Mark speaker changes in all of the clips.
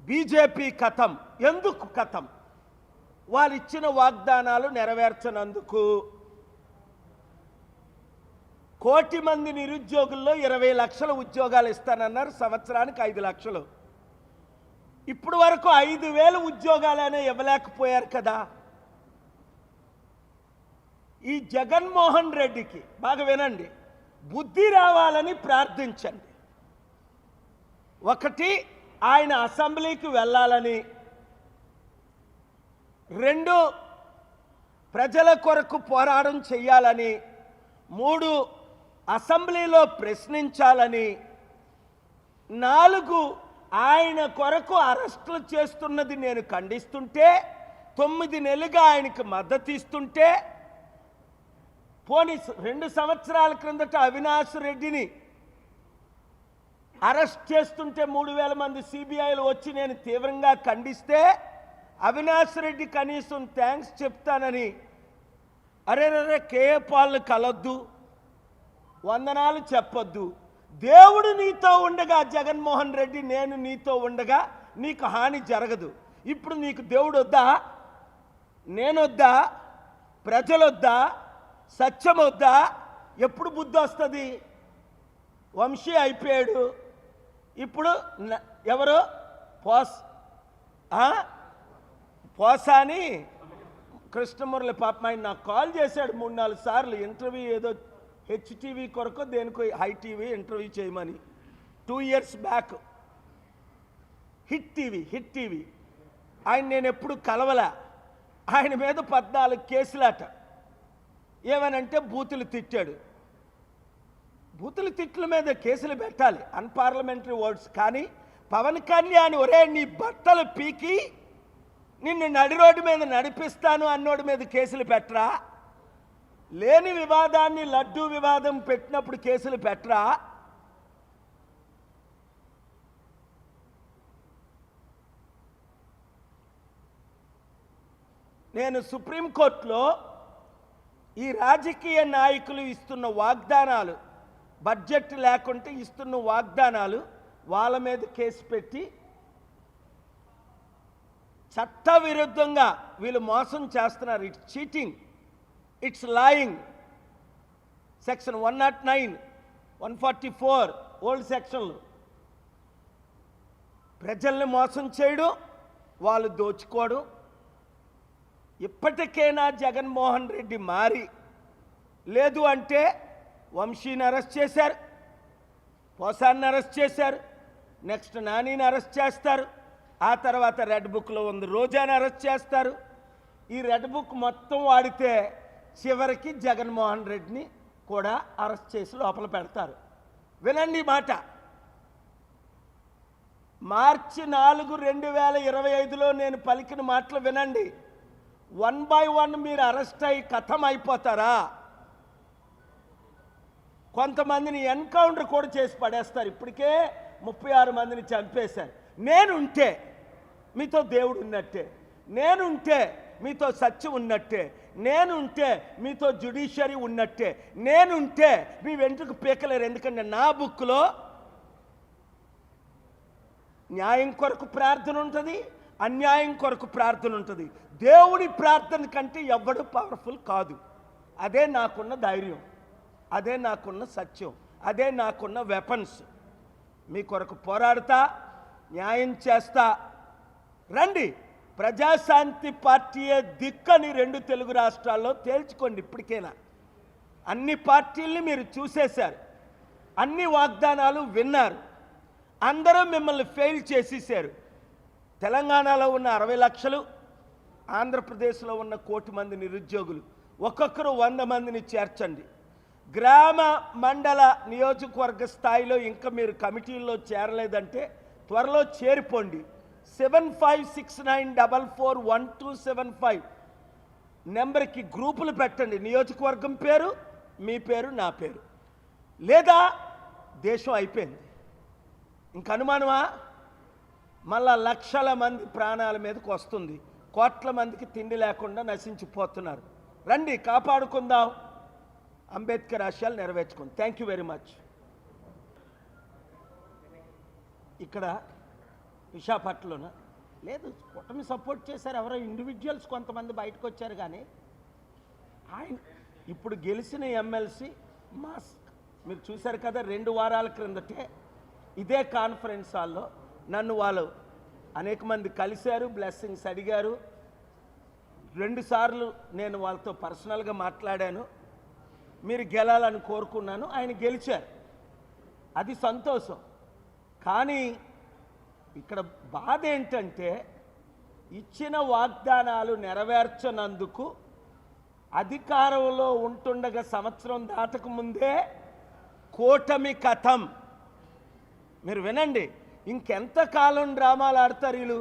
Speaker 1: BJP కథం. ఎందుకు కథం? వాళ్ళు ఇచ్చిన వాగ్దానాలు నెరవేర్చనందుకు. 1 కోటి మంది నిరుద్యోగుల్లో 20 లక్షల ఉద్యోగాలు ఇస్తానన్నారు, సంవత్సరానికి 5 లక్షలు. ఇప్పుడు వరకు 5,000 ఉద్యోగాలనే ఇవ్వలేకపోయారు కదా. ఈ జగన్మోహన్ రెడ్డికి బాగా వినండి, బుద్ధి రావాలని ప్రార్థించండి. ఒకటి, ఆయన అసెంబ్లీకి వెళ్ళాలని. 2, ప్రజల కొరకు పోరాటం చేయాలని. 3, అసెంబ్లీలో ప్రశ్నించాలని. 4, ఆయన కొరకు అరెస్టులు చేస్తున్నది నేను ఖండిస్తుంటే, 9 నెలలుగా ఆయనకు మద్దతు ఇస్తుంటే, పోనీ 2 సంవత్సరాల క్రిందట అవినాష్ రెడ్డిని అరెస్ట్ చేస్తుంటే 3,000 మంది సిబిఐలు వచ్చి నేను తీవ్రంగా ఖండిస్తే, అవినాష్ రెడ్డి కనీసం థ్యాంక్స్ చెప్తానని, అరే కేఏ పాల్ని కలొద్దు, వందనాలు చెప్పొద్దు, దేవుడు నీతో ఉండగా జగన్మోహన్ రెడ్డి నేను నీతో ఉండగా నీకు హాని జరగదు. ఇప్పుడు నీకు దేవుడు వద్దా? నేనొద్దా? ప్రజలొద్దా? సత్యం వద్దా? ఎప్పుడు బుద్ధి వస్తుంది? వంశీ అయిపోయాడు. ఇప్పుడు ఎవరు? పోసాని కృష్ణమురళి పాపం ఆయన నాకు కాల్ చేశాడు 3-4 సార్లు. ఇంటర్వ్యూ ఏదో హెచ్టీవీ కొరకు దేనికో హై టీవీ ఇంటర్వ్యూ చేయమని 2 years బ్యాక్. హిట్ టీవీ ఆయన నేను ఎప్పుడు కలవలే. ఆయన మీద 14 కేసులాట. ఏమనంటే బూతులు తిట్టాడు. బూతులు తిట్ల మీద కేసులు పెట్టాలి, అన్పార్లమెంటరీ వర్డ్స్. కానీ పవన్ కళ్యాణ్ ఒరే నీ బట్టలు పీకి నిన్ను నడి రోడ్డు మీద నడిపిస్తాను అన్నోడి మీద కేసులు పెట్టరా? లేని వివాదాన్ని లడ్డూ వివాదం పెట్టినప్పుడు కేసులు పెట్టరా? నేను సుప్రీంకోర్టులో ఈ రాజకీయ నాయకులు ఇస్తున్న వాగ్దానాలు, బడ్జెట్ లేకుంటే ఇస్తున్న వాగ్దానాలు, వాళ్ళ మీద కేసు పెట్టి చట్టవిరుద్ధంగా వీళ్ళు మోసం చేస్తున్నారు. It's cheating, it's lying. Section 109, 144 old సెక్షన్లు. ప్రజల్ని మోసం చేయడం, వాళ్ళు దోచుకోవడం. ఇప్పటికైనా జగన్మోహన్ రెడ్డి మారి, లేదు అంటే వంశీని అరెస్ట్ చేశారు, పోసాన్ని అరెస్ట్ చేశారు, నెక్స్ట్ నానిని అరెస్ట్ చేస్తారు, ఆ తర్వాత రెడ్ బుక్లో ఉంది రోజాని అరెస్ట్ చేస్తారు. ఈ రెడ్ బుక్ మొత్తం వాడితే చివరికి జగన్మోహన్ రెడ్డిని కూడా అరెస్ట్ చేసి లోపల పెడతారు. వినండి మాట. మార్చి 4, 2025లో నేను పలికిన మాటలు వినండి. 1 by 1 మీరు అరెస్ట్ అయ్యి కథం అయిపోతారా? కొంతమందిని ఎన్కౌంటర్ కూడా చేసి పడేస్తారు. ఇప్పటికే 36 మందిని చంపేశారు. నేనుంటే మీతో దేవుడు ఉన్నట్టే, నేనుంటే మీతో సత్యం ఉన్నట్టే, నేనుంటే మీతో జ్యుడిషియరీ ఉన్నట్టే, నేనుంటే మీ వెంట్రుకు పీకలేరు. ఎందుకంటే నా బుక్లో న్యాయం కొరకు ప్రార్థన ఉంటుంది, అన్యాయం కొరకు ప్రార్థన ఉంటుంది. దేవుడి ప్రార్థన కంటే ఎవ్వడు పవర్ఫుల్ కాదు. అదే నాకున్న ధైర్యం, అదే నాకున్న సత్యం, అదే నాకున్న వెపన్స్. మీ కొరకు పోరాడతా, న్యాయం చేస్తా. రండి, ప్రజాశాంతి పార్టీయే దిక్కని 2 తెలుగు రాష్ట్రాల్లో తేల్చుకోండి. ఇప్పటికైనా అన్ని పార్టీల్ని మీరు చూసేశారు, అన్ని వాగ్దానాలు విన్నారు. అందరూ మిమ్మల్ని ఫెయిల్ చేసేసారు. తెలంగాణలో ఉన్న 60 లక్షలు, ఆంధ్రప్రదేశ్లో ఉన్న 1 కోటి మంది నిరుద్యోగులు, ఒక్కొక్కరు 100 మందిని చేర్చండి. గ్రామ మండల నియోజకవర్గ స్థాయిలో ఇంకా మీరు కమిటీల్లో చేరలేదంటే త్వరలో చేరిపోండి. 7569441275 నెంబర్కి గ్రూపులు పెట్టండి. నియోజకవర్గం పేరు, మీ పేరు, నా పేరు. లేదా దేశం అయిపోయింది, ఇంక అనుమానమా? మళ్ళా లక్షల మంది ప్రాణాల మీదకి వస్తుంది, కోట్ల మందికి తిండి లేకుండా నశించిపోతున్నారు. రండి, కాపాడుకుందాం, అంబేద్కర్ ఆశయాలు నెరవేర్చుకుందాం. Thank you very much. ఇక్కడ విశాఖపట్నంలోనా? లేదు, కూటమి సపోర్ట్ చేశారు, ఎవరో ఇండివిజువల్స్ కొంతమంది బయటకు వచ్చారు. కానీ ఆయన ఇప్పుడు గెలిచిన ఎమ్మెల్సీ మాస్క్ మీరు చూశారు కదా, 2 వారాల క్రిందటే ఇదే కాన్ఫరెన్స్ హాల్లో నన్ను వాళ్ళు అనేక మంది కలిశారు, బ్లెస్సింగ్స్ అడిగారు. 2 సార్లు నేను వాళ్ళతో పర్సనల్గా మాట్లాడాను. మీరు గెలాలని కోరుకున్నాను, ఆయన గెలిచారు, అది సంతోషం. కానీ ఇక్కడ బాధ ఏంటంటే ఇచ్చిన వాగ్దానాలు నెరవేర్చనందుకు అధికారంలో ఉంటుండగా సంవత్సరం దాటక ముందే కూటమి కథం. మీరు వినండి, ఇంకెంతకాలం డ్రామాలు ఆడతారు వీళ్ళు,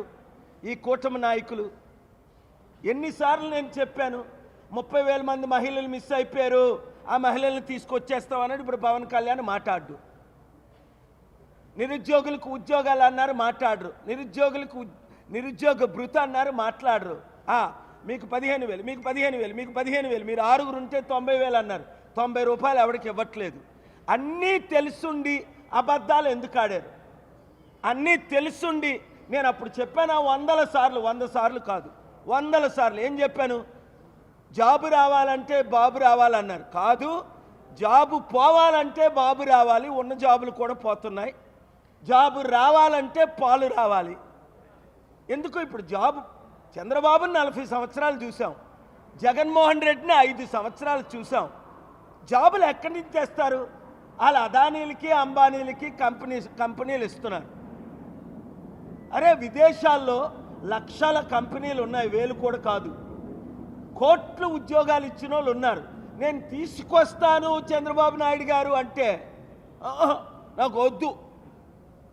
Speaker 1: ఈ కూటమి నాయకులు. ఎన్నిసార్లు నేను చెప్పాను, 30,000 మంది మహిళలు మిస్ అయిపోయారు, ఆ మహిళల్ని తీసుకొచ్చేస్తామన్నాడు. ఇప్పుడు పవన్ కళ్యాణ్ మాట్లాడు. నిరుద్యోగులకు ఉద్యోగాలు అన్నారు, మాట్లాడరు. నిరుద్యోగ భృతి అన్నారు, మాట్లాడరు. మీకు 15,000, మీకు 15,000, మీకు 15,000, మీరు 6 ఉంటే 90,000 అన్నారు. 90 రూపాయలు ఎవరికి ఇవ్వట్లేదు. అన్నీ తెలుసుండి అబద్ధాలు ఎందుకు ఆడారు? అన్నీ తెలుసుండి నేను అప్పుడు చెప్పాను 100 సార్లు కాదు, 100 సార్లు ఏం చెప్పాను? జాబు రావాలంటే బాబు రావాలన్నారు. కాదు, జాబు పోవాలంటే బాబు రావాలి. ఉన్న జాబులు కూడా పోతున్నాయి. జాబు రావాలంటే పాలు రావాలి. ఎందుకు ఇప్పుడు జాబు? చంద్రబాబుని 40 సంవత్సరాలు చూసాం, జగన్మోహన్ రెడ్డిని 5 సంవత్సరాలు చూసాం. జాబులు ఎక్కడి నుంచి తెస్తారు? వాళ్ళ అదానీలకి అంబానీలకి కంపెనీలు ఇస్తున్నారు. అరే, విదేశాల్లో లక్షల కంపెనీలు ఉన్నాయి, వేలు కూడా కాదు. కోట్లు ఉద్యోగాలు ఇచ్చిన వాళ్ళు ఉన్నారు. నేను తీసుకొస్తాను చంద్రబాబు నాయుడు గారు అంటే నాకు వద్దు,